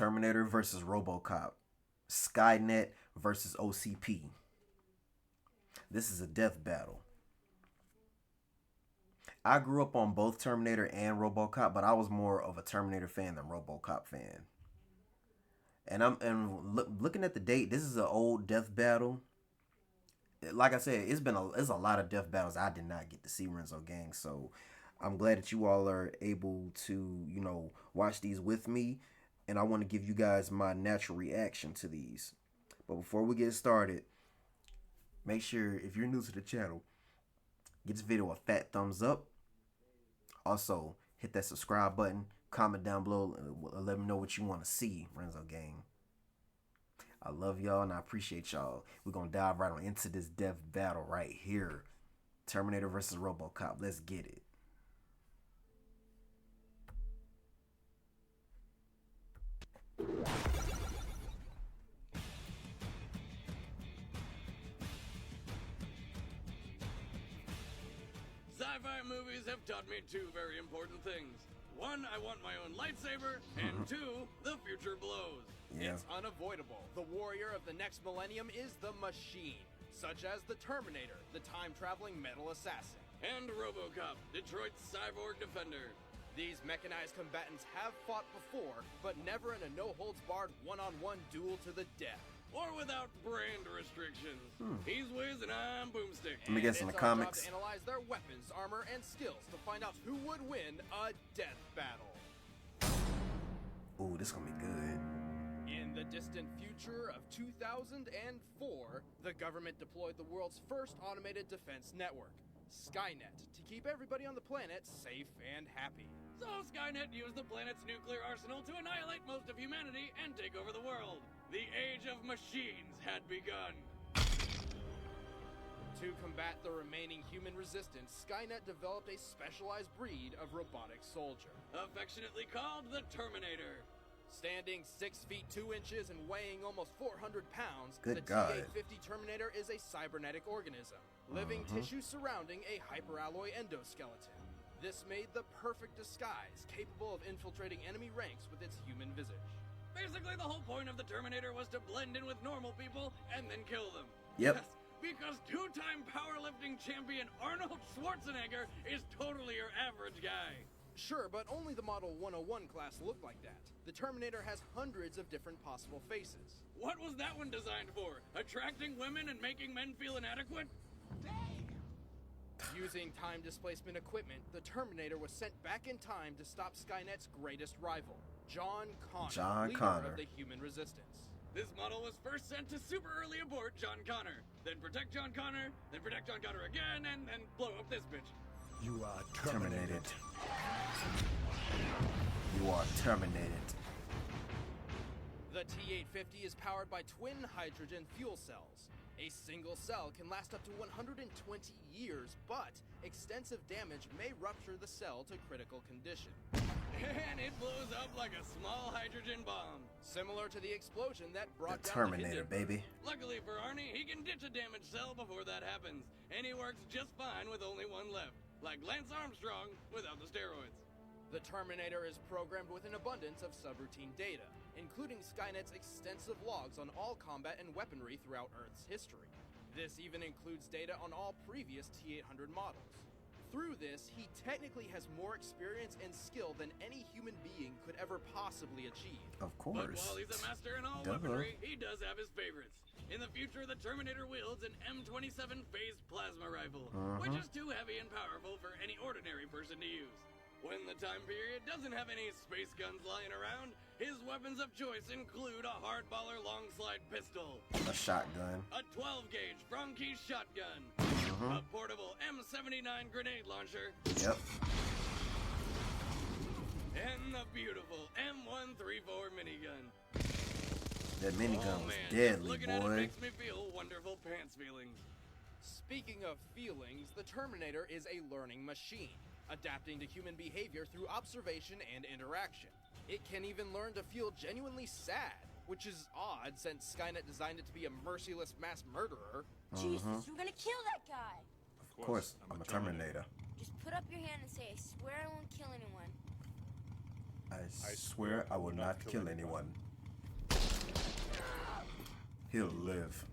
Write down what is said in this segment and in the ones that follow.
Terminator versus RoboCop. Skynet versus OCP. This is a death battle. I grew up on both Terminator and RoboCop, but I was more of a Terminator fan than RoboCop fan. And looking at the date. This is an old death battle. Like I said, it's a lot of death battles I did not get to see, Renzo gang. So I'm glad that you all are able to watch these with me, and I want to give you guys my natural reaction to these. But before we get started, make sure if you're new to the channel, give this video a fat thumbs up. Also, hit that subscribe button, comment down below, and let me know what you want to see, Renzo gang. I love y'all and I appreciate y'all. We're going to dive right on into this death battle right here. Terminator versus RoboCop. Let's get it. Sci-fi movies have taught me two very important things. One, I want my own lightsaber, and two, the future blows. Yeah. It's unavoidable. The warrior of the next millennium is the machine, such as the Terminator, the time-traveling metal assassin. And RoboCop, Detroit's cyborg defender. These mechanized combatants have fought before, but never in a no-holds-barred one-on-one duel to the death. Or without brand restrictions. He's Wiz and I'm Boomstick. Let me guess, in the comics. It's our job to analyze their weapons, armor, and skills to find out who would win a death battle. Ooh, this gonna be good. In the distant future of 2004, the government deployed the world's first automated defense network, Skynet, to keep everybody on the planet safe and happy. So Skynet used the planet's nuclear arsenal to annihilate most of humanity and take over the world. The age of machines had begun. To combat the remaining human resistance, Skynet developed a specialized breed of robotic soldier. Affectionately called the Terminator. Standing 6 feet 2 inches and weighing almost 400 pounds, Good the God. T-850 Terminator is a cybernetic organism, living tissue surrounding a hyperalloy endoskeleton. This made the perfect disguise, capable of infiltrating enemy ranks with its human visage. Basically, the whole point of the Terminator was to blend in with normal people and then kill them. Yep. Yes, because two-time powerlifting champion Arnold Schwarzenegger is totally your average guy. Sure, but only the Model 101 class looked like that. The Terminator has hundreds of different possible faces. What was that one designed for? Attracting women and making men feel inadequate? Using time displacement equipment, the Terminator was sent back in time to stop Skynet's greatest rival, John Connor, leader of the human resistance. This model was first sent to super early abort John Connor, then protect John Connor, then protect John Connor again, and then blow up this bitch. You are terminated. You are terminated. The T-850 is powered by twin hydrogen fuel cells. A single cell can last up to 120 years, but extensive damage may rupture the cell to critical condition. And it blows up like a small hydrogen bomb. Similar to the explosion that brought The down Terminator, the baby. Luckily for Arnie, he can ditch a damaged cell before that happens, and he works just fine with only one left, like Lance Armstrong without the steroids. The Terminator is programmed with an abundance of subroutine data, including Skynet's extensive logs on all combat and weaponry throughout Earth's history. This even includes data on all previous T-800 models. Through this, he technically has more experience and skill than any human being could ever possibly achieve. Of But course. while he's a master in all Duh. weaponry, he does have his favorites. In the future, the Terminator wields an M27 phased plasma rifle, which is too heavy and powerful for any ordinary person to use. When the time period doesn't have any space guns lying around, his weapons of choice include a hardballer long slide pistol, A shotgun. a 12-gauge Franke shotgun, a portable M79 grenade launcher, Yep. and the beautiful M134 minigun. That minigun Oh was man, just deadly, looking at it boy. makes me feel wonderful pants feelings. Speaking of feelings, the Terminator is a learning machine, adapting to human behavior through observation and interaction. It can even learn to feel genuinely sad, which is odd since Skynet designed it to be a merciless mass murderer. Jesus, you're gonna kill that guy! Of course, I'm a Terminator. Just put up your hand and say, I swear I won't kill anyone. I swear I will not kill anyone. He'll live.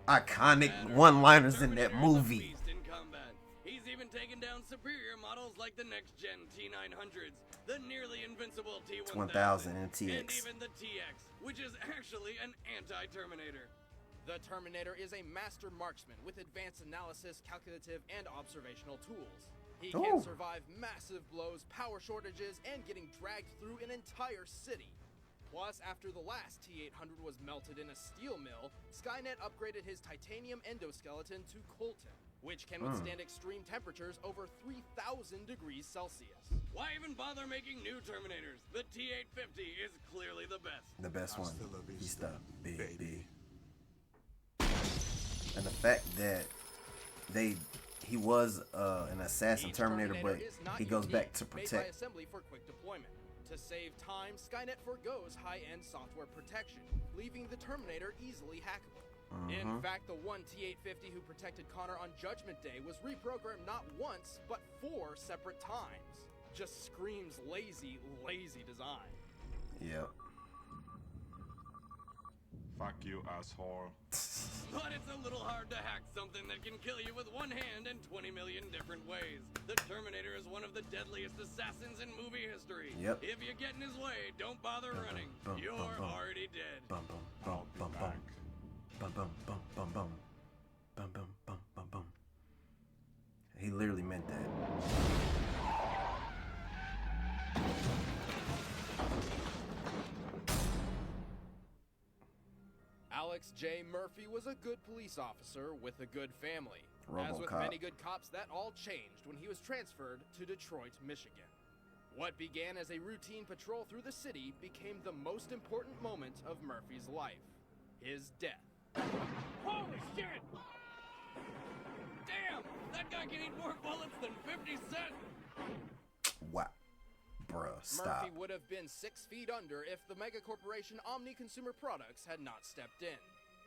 Iconic one-liners in that Terminator is a movie. beast in combat. He's even taken down superior models like the next-gen T900s, the nearly invincible T1000, 1000 and and TX. even the TX, which is actually an anti-Terminator. The Terminator is a master marksman with advanced analysis, calculative, and observational tools. He can Ooh. survive massive blows, power shortages, and getting dragged through an entire city. Plus, after the last T-800 was melted in a steel mill, Skynet upgraded his titanium endoskeleton to Colton, which can withstand extreme temperatures over 3,000 degrees Celsius. Why even bother making new Terminators? The T-850 is clearly the best. The best one. Hasta la He's vista, the baby. baby. And the fact that he was an assassin Each Terminator, but is not he goes unique, back to made by protect. assembly for quick deployment. To save time, Skynet forgoes high-end software protection, leaving the Terminator easily hackable. In fact, the one T-850 who protected Connor on Judgment Day was reprogrammed not once, but 4 separate times. Just screams lazy, lazy design. Yep. Fuck you, asshole. But it's a little hard to hack something that can kill you with one hand in 20 million different ways. The Terminator is one of the deadliest assassins in movie history. Yep. If you get in his way, don't bother running. bum, You're bum, bum. already dead. Bum bum bum I'll be bum bum back. bum bum bum bum bum bum bum bum bum bum. He literally meant that. Alex J. Murphy was a good police officer with a good family. As with RoboCop. many good cops, that all changed when he was transferred to Detroit, Michigan. What began as a routine patrol through the city became the most important moment of Murphy's life: his death. Holy shit! Damn! That guy can eat more bullets than 50 Cent! Wow. Bruh, stop. Murphy would have been 6 feet under if the mega corporation Omni Consumer Products had not stepped in.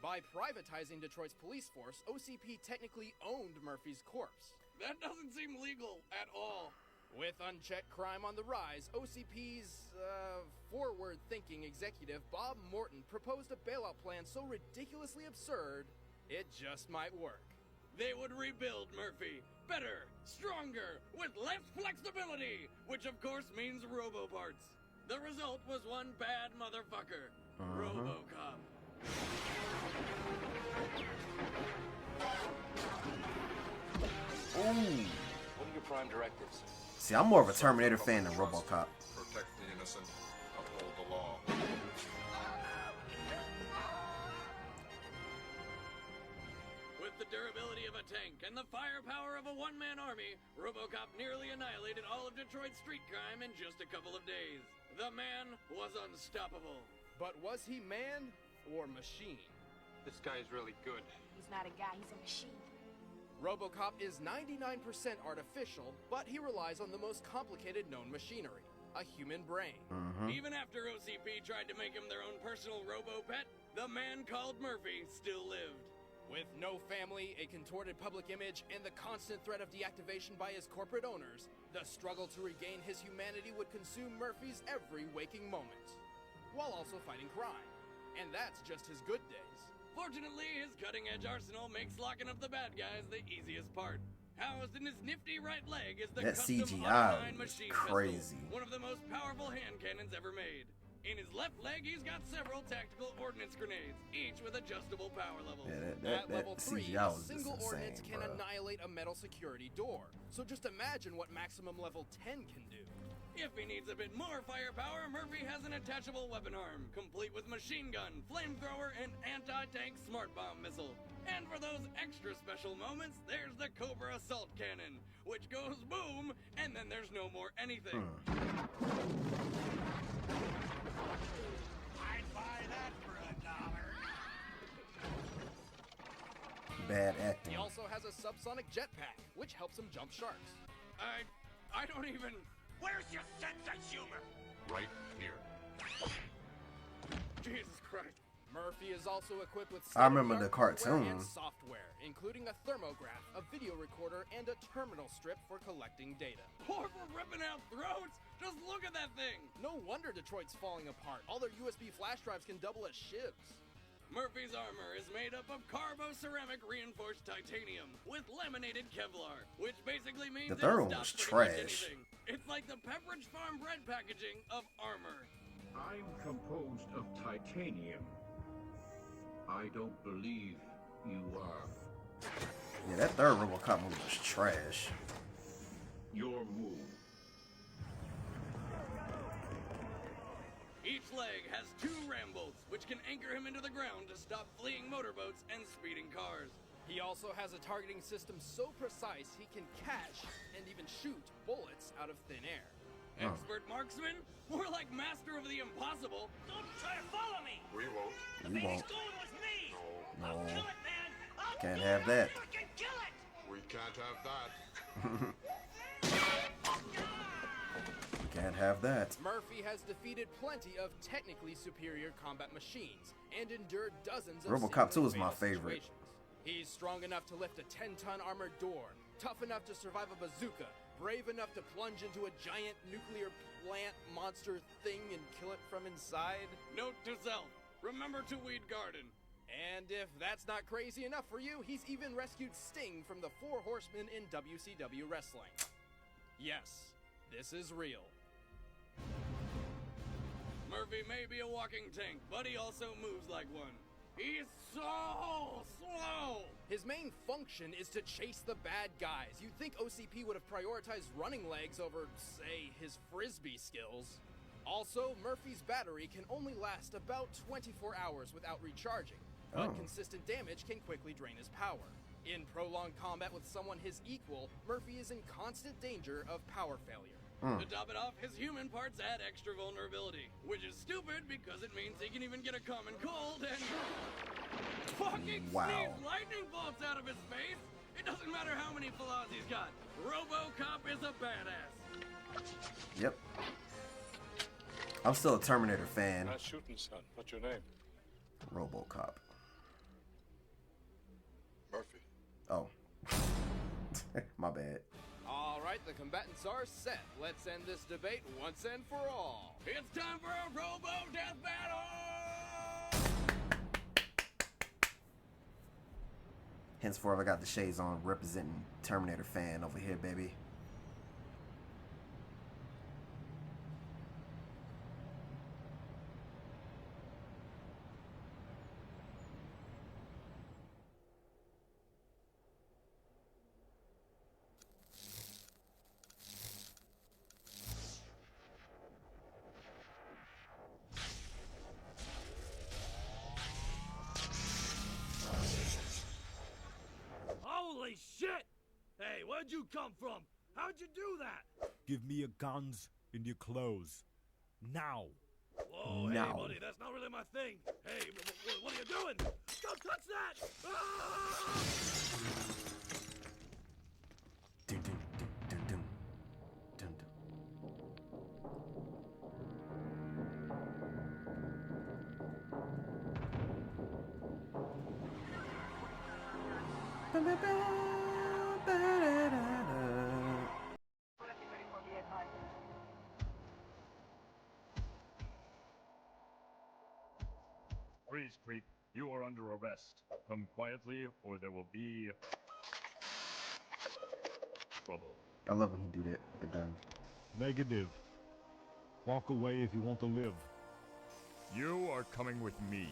By privatizing Detroit's police force, OCP technically owned Murphy's corpse. That doesn't seem legal at all. With unchecked crime on the rise, OCP's forward-thinking executive Bob Morton proposed a bailout plan so ridiculously absurd, it just might work. They would rebuild Murphy. Better, stronger, with less flexibility, which of course means robo-parts. The result was one bad motherfucker, RoboCop. Ooh. What are your prime directives? See, I'm more of a Terminator fan than RoboCop. Protect the innocent. Uphold the law. With the durability of a tank and the firepower of a one-man army, RoboCop nearly annihilated all of Detroit's street crime in just a couple of days. The man was unstoppable. But was he man or machine? This guy is really good. He's not a guy, he's a machine. RoboCop is 99% artificial, but he relies on the most complicated known machinery: a human brain. Even after OCP tried to make him their own personal robo-pet, the man called Murphy still lived. With no family, a contorted public image, and the constant threat of deactivation by his corporate owners, the struggle to regain his humanity would consume Murphy's every waking moment, while also fighting crime. And that's just his good days. Fortunately, his cutting-edge arsenal makes locking up the bad guys the easiest part. Housed in his nifty right leg is the That custom CGI Auto 9 is machine crazy. pistol, one of the most powerful hand cannons ever made. In his left leg, he's got several tactical ordnance grenades, each with adjustable power levels. Yeah, At level 3, CGI a was just single ordnance insane, can bro. annihilate a metal security door. So just imagine what maximum level 10 can do. If he needs a bit more firepower, Murphy has an attachable weapon arm, complete with machine gun, flamethrower, and anti-tank smart bomb missile. And for those extra special moments, there's the Cobra assault cannon, which goes boom, and then there's no more anything. I'd buy that for $1. Bad acting. He also has a subsonic jetpack, which helps him jump sharks. I don't even... Where's your sense of humor? Right here. Jesus Christ. Murphy is also equipped with I remember the state-of-the-art hardware cartoon. and software, including a thermograph, a video recorder, and a terminal strip for collecting data. Poor for ripping out throats! Just look at that thing! No wonder Detroit's falling apart. All their USB flash drives can double as shivs. Murphy's armor is made up of carbo-ceramic reinforced titanium with laminated Kevlar, which basically means The third it one was stops pretty much trash. anything. It's like the Pepperidge Farm bread packaging of armor. I'm composed of titanium. I don't believe you are. Yeah, that third RoboCop movie was trash. Your move. Each leg has 2 ram bolts, which can anchor him into the ground to stop fleeing motorboats and speeding cars. He also has a targeting system so precise he can catch and even shoot bullets out of thin air. Expert marksman? More like master of the impossible. Don't try to follow me! We won't. The You baby's won't. going with me! No. I'll kill it, man! I'll Can't kill have it! that. Fucking kill it! We can't have that. Can't have that. Murphy has defeated plenty of technically superior combat machines and endured dozens of RoboCop 2 is seemingly my fatal favorite. situations. He's strong enough to lift a 10-ton armored door, tough enough to survive a bazooka, brave enough to plunge into a giant nuclear plant monster thing and kill it from inside. Note to self, remember to weed garden. And if that's not crazy enough for you, he's even rescued Sting from the 4 Horsemen in WCW wrestling. Yes, this is real. Murphy may be a walking tank, but he also moves like one. He's so slow! His main function is to chase the bad guys. You'd think OCP would have prioritized running legs over, say, his frisbee skills. Also, Murphy's battery can only last about 24 hours without recharging, but consistent damage can quickly drain his power. In prolonged combat with someone his equal, Murphy is in constant danger of power failure. To top it off, his human parts add extra vulnerability, which is stupid because it means he can even get a common cold and fucking Wow. sneeze lightning bolts out of his face. It doesn't matter how many flaws he's got. RoboCop is a badass. Yep. I'm still a Terminator fan. Nice shooting, son. What's your name? RoboCop. Murphy. Oh. My bad. All right, the combatants are set. Let's end this debate once and for all. It's time for a Robo Death Battle! Henceforth, I got the shades on, representing Terminator fan over here, baby. Holy shit! Hey, where'd you come from? How'd you do that? Give me your guns and your clothes. Now. Whoa, No. hey, buddy, that's not really my thing. Hey, what are you doing? Don't touch that! Ah! Dun, dun, dun, dun, dun, dun. Ba, ba, ba, ba, da, da, da. Freeze, creep. You are under arrest. Come quietly, or there will be trouble. I love when he do that with the gun. Negative. Walk away if you want to live. You are coming with me.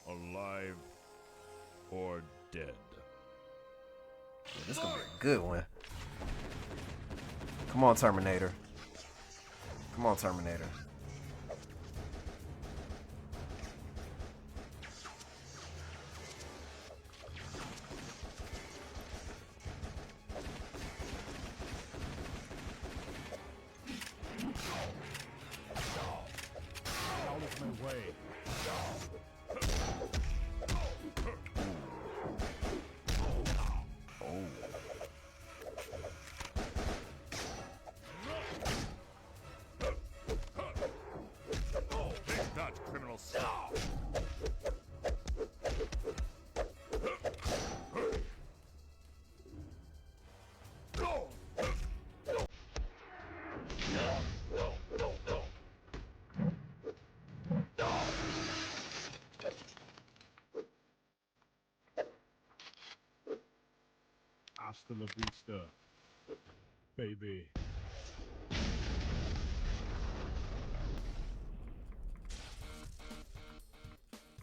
Alive or dead. Yeah, this gonna be a good one. Come on, Terminator. Come on, Terminator. Out of my way. Hasta la vista, baby.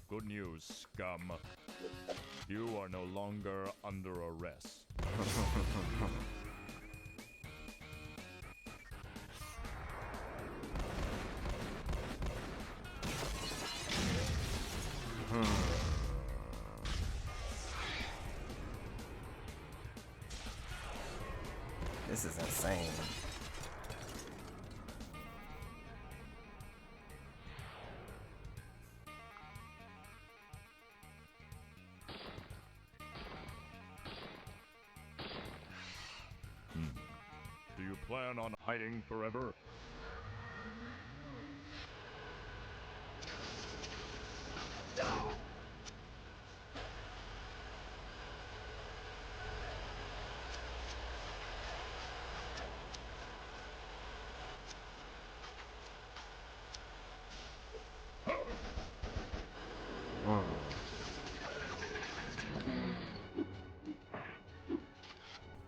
Good news, scum. You are no longer under arrest. This is insane. Do you plan on hiding forever?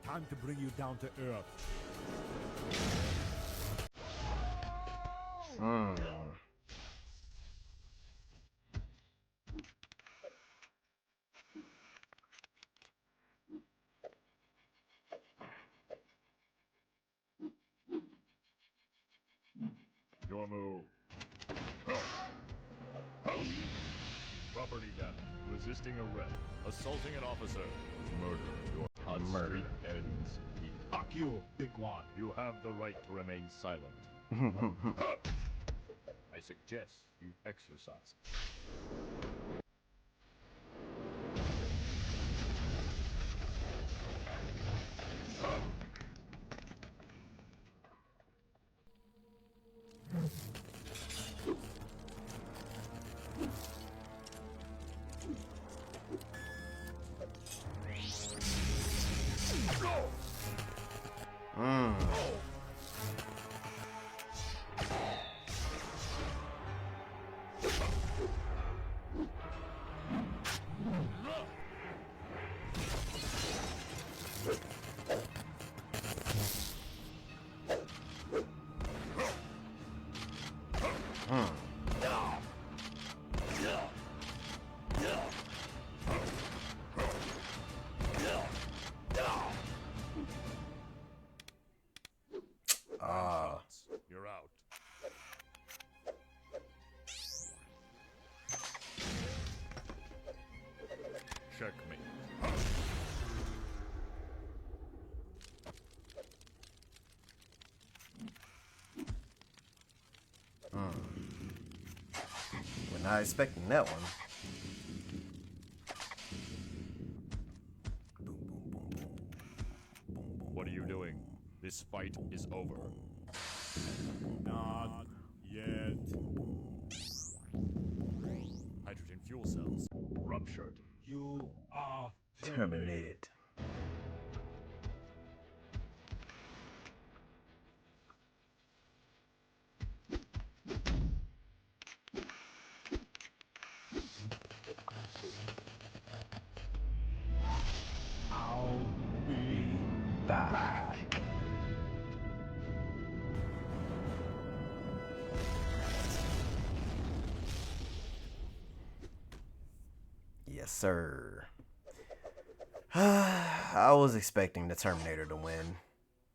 Time to bring you down to earth. Your move. Property damage. Resisting arrest. Assaulting an officer. Murder. Your Murder. ends. Fuck you, big one. You have the right to remain silent. I suggest you exercise. You're out. Checkmate. We're not expecting that one. What are you doing? This fight is over. Not yet. Hydrogen fuel cells ruptured. You are Terminated. I'll be Back. Yes, sir. I was expecting the Terminator to win.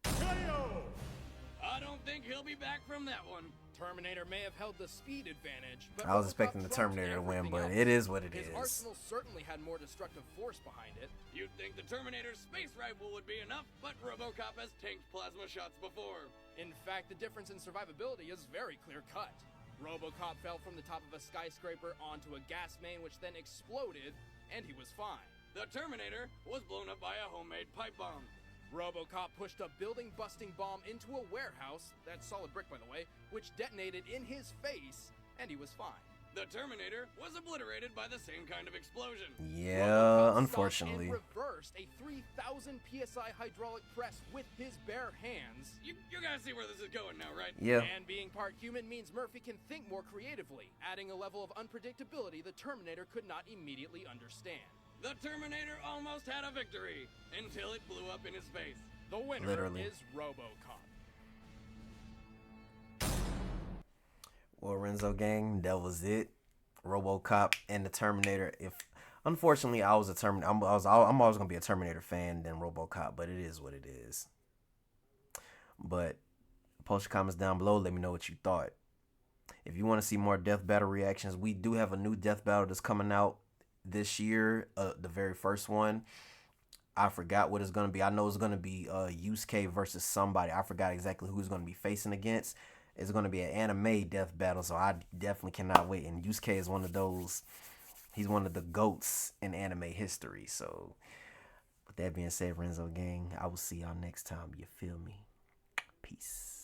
I don't think he'll be back from that one. Terminator may have held the speed advantage, but I was RoboCop expecting the trumped Terminator to win, everything but else. it is what it His is. arsenal certainly had more destructive force behind it. You'd think the Terminator's space rifle would be enough, but RoboCop has tanked plasma shots before. In fact, the difference in survivability is very clear-cut. RoboCop fell from the top of a skyscraper onto a gas main, which then exploded, and he was fine. The Terminator was blown up by a homemade pipe bomb. RoboCop pushed a building-busting bomb into a warehouse, that's solid brick by the way, which detonated in his face, and he was fine. The Terminator was obliterated by the same kind of explosion. Yeah, RoboCop unfortunately. stopped and reversed a 3,000 PSI hydraulic press with his bare hands. You gotta see where this is going now, right? Yeah. And being part human means Murphy can think more creatively, adding a level of unpredictability the Terminator could not immediately understand. The Terminator almost had a victory until it blew up in his face. The winner Literally. is RoboCop. Well, Renzo gang, that was it. RoboCop and the Terminator. If unfortunately I was a Terminator, I'm always gonna be a Terminator fan than RoboCop, but it is what it is. But post your comments down below. Let me know what you thought. If you want to see more Death Battle reactions, we do have a new Death Battle that's coming out this year. The very first one. I forgot what it's gonna be. I know it's gonna be Yusuke versus somebody. I forgot exactly who he's gonna be facing against. It's going to be an anime death battle, so I definitely cannot wait. And Yusuke is one of those, he's one of the GOATs in anime history. So, with that being said, Renzo gang, I will see y'all next time. You feel me? Peace.